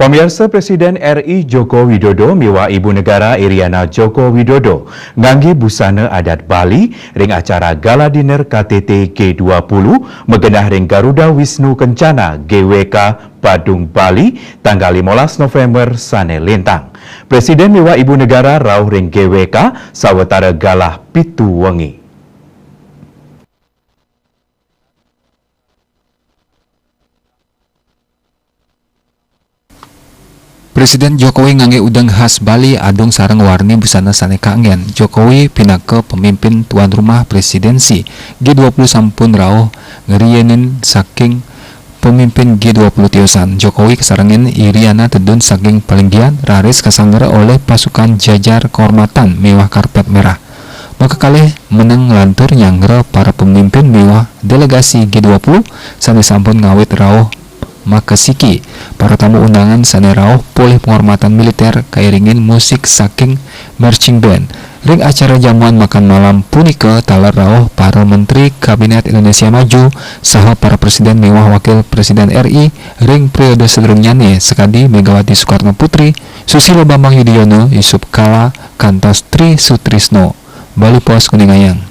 Pemirsa Presiden RI Joko Widodo miwa Ibu Negara Iriana Joko Widodo ngangge busana adat Bali ring acara Gala Dinner KTT G20 megenah ring Garuda Wisnu Kencana GWK Badung Bali tanggal 15 November sane lintang. Presiden miwa Ibu Negara rauh ring GWK sawetara galah pitu wengi. Presiden Jokowi ngangge udang khas Bali adung sareng warni busana sane kangen. Jokowi pinake pemimpin tuan rumah presidensi G20 sampun rauh ngeriyenin saking pemimpin G20 tiosan. Jokowi kesarengan Iriana tedun saking palenggian raris kasanggara oleh pasukan jajar kehormatan mewah karpet merah. Maka kalih menang lantur nyanggra para pemimpin mewah delegasi G20 sane sampun ngawit rauh makasiki. Para tamu undangan sane rauh pulih penghormatan militer kairingin musik saking marching band. Ring acara jamuan makan malam punika talar rauh para menteri Kabinet Indonesia Maju saha para presiden mewah wakil presiden RI ring periode sedurungyane sekadi Megawati Soekarno Putri, Susilo Bambang Yudhoyono, Yusuf Kala, kantos Tri Sutrisno. Bali Pos Kuningayang.